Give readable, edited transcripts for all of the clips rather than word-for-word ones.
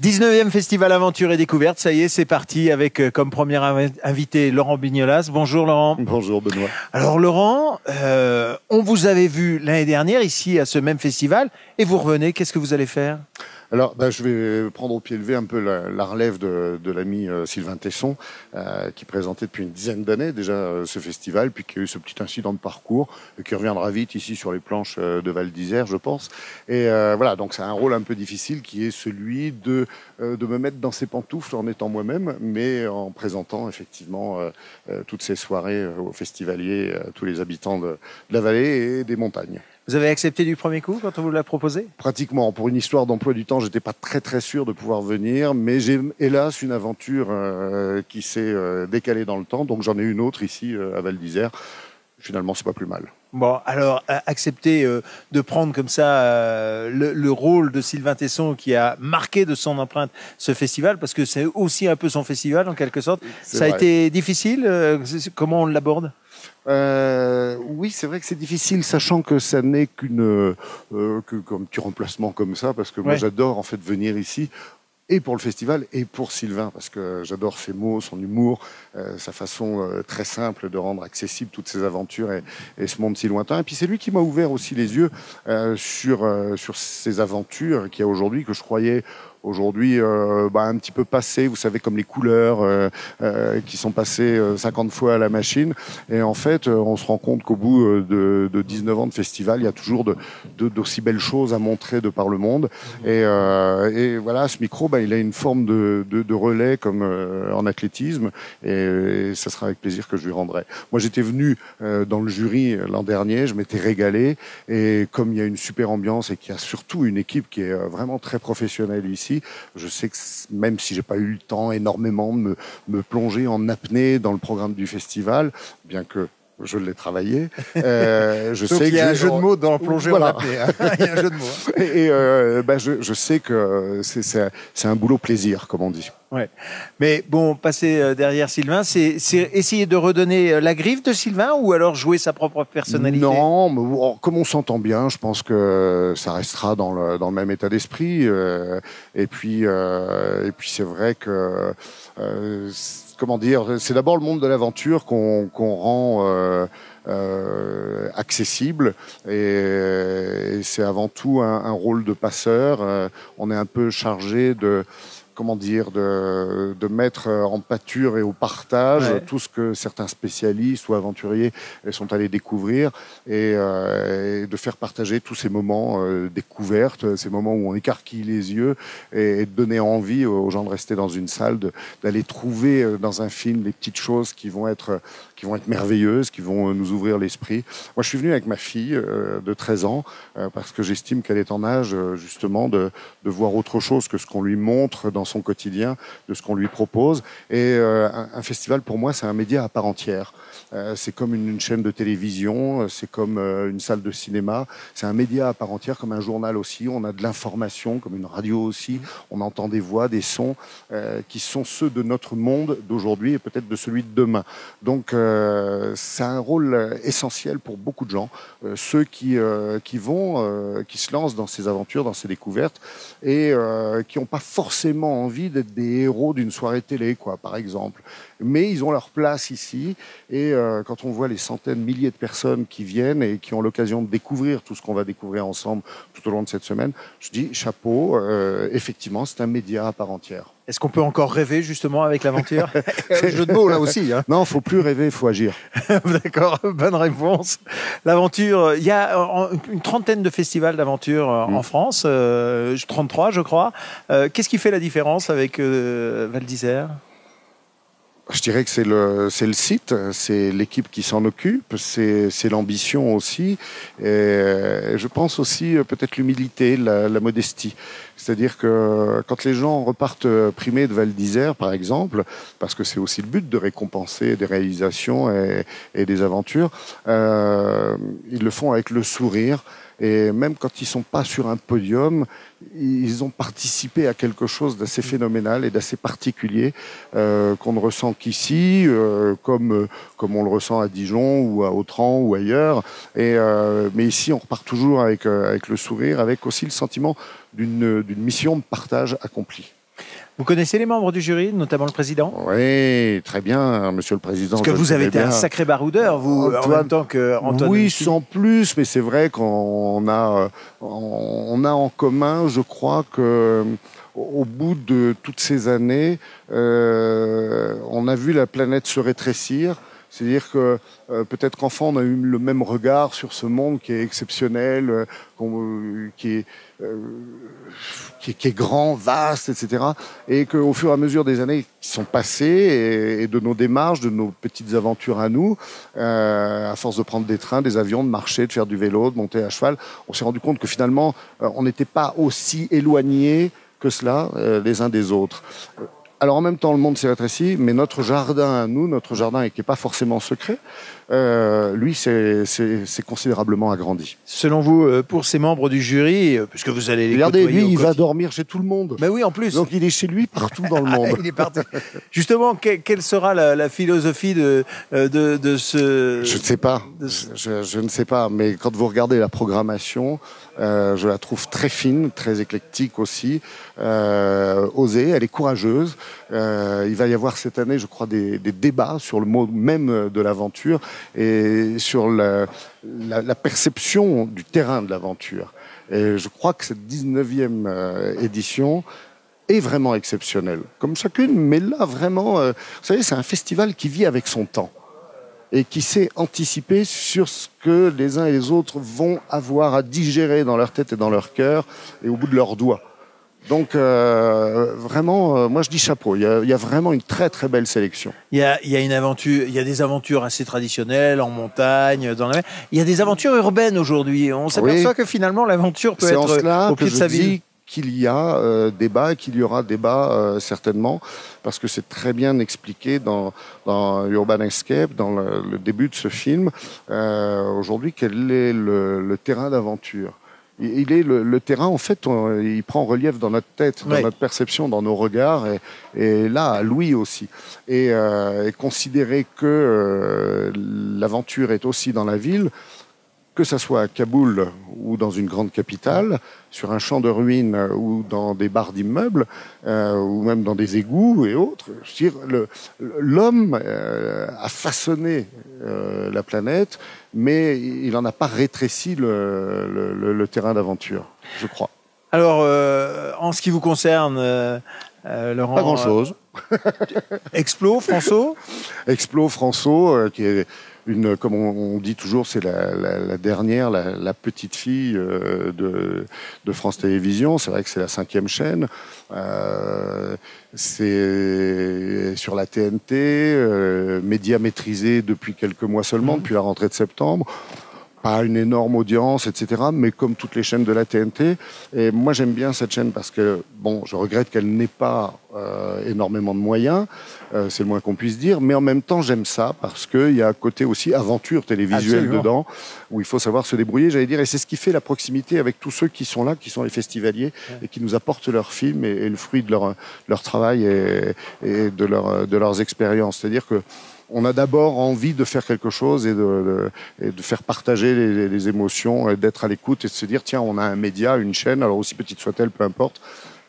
19e Festival Aventure et Découverte, ça y est, c'est parti avec comme premier invité Laurent Bignolas. Bonjour Laurent. Bonjour Benoît. Alors Laurent, on vous avait vu l'année dernière ici à ce même festival et vous revenez, qu'est-ce que vous allez faire ? Alors, je vais prendre au pied levé un peu la relève de l'ami Sylvain Tesson, qui présentait depuis une dizaine d'années déjà ce festival, puis qui a eu ce petit incident de parcours, qui reviendra vite ici sur les planches de Val d'Isère, je pense. Et voilà, donc c'est un rôle un peu difficile qui est celui de me mettre dans ses pantoufles en étant moi-même, mais en présentant effectivement toutes ces soirées aux festivaliers, tous les habitants de la vallée et des montagnes. Vous avez accepté du premier coup quand on vous l'a proposé ? Pratiquement. Pour une histoire d'emploi du temps, j'étais pas très sûr de pouvoir venir, mais j'ai hélas une aventure qui s'est décalée dans le temps, donc j'en ai une autre ici à Val d'Isère. Finalement, c'est pas plus mal. Bon, alors accepter de prendre comme ça le rôle de Sylvain Tesson qui a marqué de son empreinte ce festival, parce que c'est aussi un peu son festival en quelque sorte. Ça a été difficile. Comment on l'aborde ? Oui, c'est vrai que c'est difficile, sachant que ça n'est qu'un petit remplacement comme ça, parce que moi j'adore en fait venir ici. Et pour le festival, et pour Sylvain, parce que j'adore ses mots, son humour, sa façon très simple de rendre accessible toutes ces aventures et ce monde si lointain. Et puis c'est lui qui m'a ouvert aussi les yeux sur ces aventures qu'il y a aujourd'hui, que je croyais aujourd'hui un petit peu passées, vous savez, comme les couleurs qui sont passées 50 fois à la machine. Et en fait, on se rend compte qu'au bout de 19 ans de festival, il y a toujours d'aussi belles choses à montrer de par le monde. Et voilà, ce micro, il a une forme de relais comme en athlétisme, et ça sera avec plaisir que je lui rendrai. Moi, j'étais venu dans le jury l'an dernier, je m'étais régalé, et comme il y a une super ambiance et qu'il y a surtout une équipe qui est vraiment très professionnelle ici, je sais que même si j'ai pas eu le temps énormément de me plonger en apnée dans le programme du festival, bien que je l'ai travaillé. Je sais qu'il y a un jeu de mots dans plonger en apnée. Il y a un jeu de mots. Et je sais que c'est un boulot plaisir, comme on dit. Ouais. Mais bon, passer derrière Sylvain, c'est essayer de redonner la griffe de Sylvain, ou alors jouer sa propre personnalité ? Non, mais comme on s'entend bien, je pense que ça restera dans le même état d'esprit. Et puis c'est vrai que comment dire, c'est d'abord le monde de l'aventure qu'on rend accessible, et c'est avant tout un rôle de passeur. On est un peu chargé de mettre en pâture et au partage tout ce que certains spécialistes ou aventuriers sont allés découvrir, et de faire partager tous ces moments découvertes, ces moments où on écarquille les yeux, et de donner envie aux gens de rester dans une salle, d'aller trouver dans un film des petites choses qui vont être merveilleuses, qui vont nous ouvrir l'esprit. Moi, je suis venu avec ma fille de 13 ans parce que j'estime qu'elle est en âge justement de voir autre chose que ce qu'on lui montre dans son quotidien, de ce qu'on lui propose. Et un festival, pour moi, c'est un média à part entière. C'est comme une chaîne de télévision, c'est comme une salle de cinéma. C'est un média à part entière, comme un journal aussi. On a de l'information, comme une radio aussi. On entend des voix, des sons qui sont ceux de notre monde d'aujourd'hui et peut-être de celui de demain. Donc, c'est un rôle essentiel pour beaucoup de gens, ceux qui se lancent dans ces aventures, dans ces découvertes, et qui n'ont pas forcément envie d'être des héros d'une soirée télé, par exemple. Mais ils ont leur place ici, et quand on voit les centaines, milliers de personnes qui viennent et qui ont l'occasion de découvrir tout ce qu'on va découvrir ensemble tout au long de cette semaine, je dis chapeau, effectivement, c'est un média à part entière. Est-ce qu'on peut encore rêver justement avec l'aventure ? C'est le jeu de mots là aussi. Hein. Non, il faut plus rêver, il faut agir. D'accord, bonne réponse. L'aventure, il y a une trentaine de festivals d'aventure en France, 33 je crois. Qu'est-ce qui fait la différence avec Val d'Isère ? Je dirais que c'est le site, c'est l'équipe qui s'en occupe, c'est l'ambition aussi, et je pense aussi peut-être l'humilité, la modestie. C'est-à-dire que quand les gens repartent primés de Val d'Isère, par exemple, parce que c'est aussi le but de récompenser des réalisations et des aventures, ils le font avec le sourire. Et même quand ils sont pas sur un podium, ils ont participé à quelque chose d'assez phénoménal et d'assez particulier qu'on ne ressent qu'ici, comme on le ressent à Dijon ou à Autrans ou ailleurs. Mais ici, on repart toujours avec le sourire, avec aussi le sentiment d'une mission de partage accomplie. Vous connaissez les membres du jury, notamment le président? Oui, très bien, monsieur le président. Parce que vous avez été un sacré baroudeur, vous, en même temps qu'Antoine. Oui, sans plus, mais c'est vrai qu'on a en commun, je crois que au bout de toutes ces années, on a vu la planète se rétrécir. C'est-à-dire que peut-être qu'enfant, on a eu le même regard sur ce monde qui est exceptionnel, qui est grand, vaste, etc. Et qu'au fur et à mesure des années qui sont passées et de nos démarches, de nos petites aventures à nous, à force de prendre des trains, des avions, de marcher, de faire du vélo, de monter à cheval, on s'est rendu compte que finalement, on n'était pas aussi éloignés que cela les uns des autres. Alors en même temps, le monde s'est rétréci, mais notre jardin à nous, notre jardin qui n'est pas forcément secret, lui, c'est considérablement agrandi. Selon vous, pour ces membres du jury, puisque vous allez les Regardez, lui, il va dormir chez tout le monde. Mais oui, en plus. Donc il est chez lui partout dans le monde. Il est parti. Justement, quelle sera la philosophie de ce... Je ne sais pas. Je ne sais pas. Mais quand vous regardez la programmation, je la trouve très fine, très éclectique aussi, osée, elle est courageuse. Il va y avoir cette année, je crois, des débats sur le mot même de l'aventure et sur la perception du terrain de l'aventure. Et je crois que cette 19e édition est vraiment exceptionnelle, comme chacune, mais là vraiment, vous savez, c'est un festival qui vit avec son temps et qui sait anticiper sur ce que les uns et les autres vont avoir à digérer dans leur tête et dans leur cœur et au bout de leurs doigts. Donc vraiment, moi je dis chapeau. Il y a vraiment une très très belle sélection. Il y a une aventure, il y a des aventures assez traditionnelles en montagne, dans la mer. Il y a des aventures urbaines aujourd'hui. On s'aperçoit que finalement l'aventure peut être au pied de sa ville. Qu'il y a débat et qu'il y aura débat certainement, parce que c'est très bien expliqué dans Urban Escape, dans le début de ce film. Aujourd'hui, quel est le terrain d'aventure? Il est le terrain, en fait, il prend relief dans notre tête, dans notre perception, dans nos regards, et là, à Louis aussi. Et considérer que l'aventure est aussi dans la ville, que ça soit à Kaboul ou dans une grande capitale, sur un champ de ruines ou dans des barres d'immeubles, ou même dans des égouts et autres. Je veux dire, l'homme a façonné la planète, mais il n'en a pas rétréci le terrain d'aventure, je crois. Alors, en ce qui vous concerne, Laurent... Pas grand-chose. Explo, François Explo, François, qui est... comme on dit toujours, c'est la dernière, la petite fille de France Télévisions. C'est vrai que c'est la 5e chaîne. C'est sur la TNT, média maîtrisé depuis quelques mois seulement, depuis la rentrée de septembre. Pas une énorme audience, etc., mais comme toutes les chaînes de la TNT. Et moi, j'aime bien cette chaîne parce que, bon, je regrette qu'elle n'ait pas énormément de moyens, c'est le moins qu'on puisse dire, mais en même temps, j'aime ça parce qu'il y a un côté aussi aventure télévisuelle dedans, où il faut savoir se débrouiller, j'allais dire, et c'est ce qui fait la proximité avec tous ceux qui sont là, qui sont les festivaliers, et qui nous apportent leurs films et le fruit de leur travail et de leurs expériences. C'est-à-dire que on a d'abord envie de faire quelque chose et de faire partager les émotions, et d'être à l'écoute et de se dire, tiens, on a un média, une chaîne, alors aussi petite soit-elle, peu importe,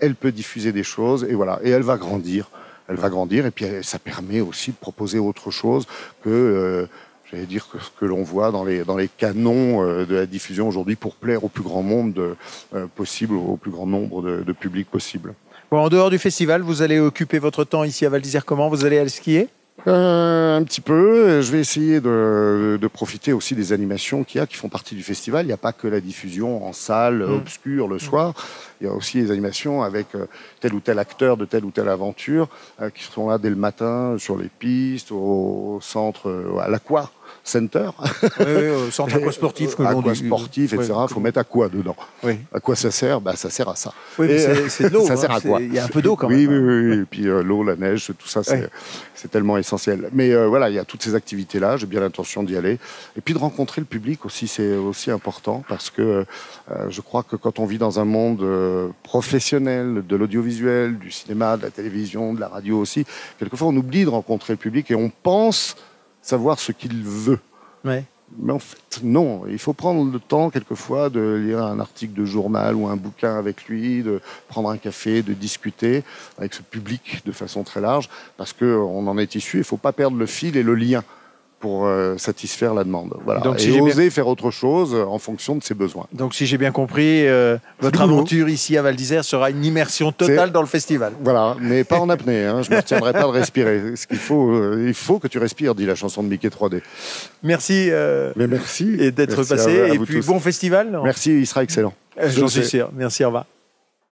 elle peut diffuser des choses, et voilà, et elle va grandir. Elle va grandir, et puis ça permet aussi de proposer autre chose que, j'allais dire, que ce que l'on voit dans les canons de la diffusion aujourd'hui pour plaire au plus grand monde possible, au plus grand nombre de publics possible. Bon, en dehors du festival, vous allez occuper votre temps ici à Val d'Isère comment? Vous allez aller skier? Un petit peu. Je vais essayer de profiter aussi des animations qui font partie du festival. Il n'y a pas que la diffusion en salle obscure le soir. Il y a aussi les animations avec tel ou tel acteur de telle ou telle aventure qui sont là dès le matin sur les pistes, au centre, à l'Aqua Center. Oui, au centre aquasportif. Aquasportif, etc. Il faut mettre aqua dedans. Oui. À quoi ça sert? Ça sert à ça. Oui, c'est de l'eau. Ça sert à quoi? Il y a un peu d'eau quand même. Oui. Et puis l'eau, la neige, tout ça, c'est tellement essentiel. Mais voilà, il y a toutes ces activités-là. J'ai bien l'intention d'y aller. Et puis de rencontrer le public aussi, c'est aussi important parce que je crois que quand on vit dans un monde professionnel, de l'audiovisuel, du cinéma, de la télévision, de la radio aussi, quelquefois on oublie de rencontrer le public et on pense savoir ce qu'il veut. Ouais. Mais en fait, non. Il faut prendre le temps, quelquefois, de lire un article de journal ou un bouquin avec lui, de prendre un café, de discuter avec ce public de façon très large, parce qu'on en est issu. Il ne faut pas perdre le fil et le lien pour satisfaire la demande. Voilà. Donc, et oser faire autre chose en fonction de ses besoins. Donc, si j'ai bien compris, votre aventure ici à Val d'Isère sera une immersion totale dans le festival. Voilà, mais pas en apnée. Hein. Je ne me retiendrai pas de respirer. Ce qu'il faut, il faut que tu respires, dit la chanson de Mickey 3D. Merci. Mais merci. Et d'être passé. Et puis, bon festival. Merci, il sera excellent. J'en suis sûr. Merci, au revoir.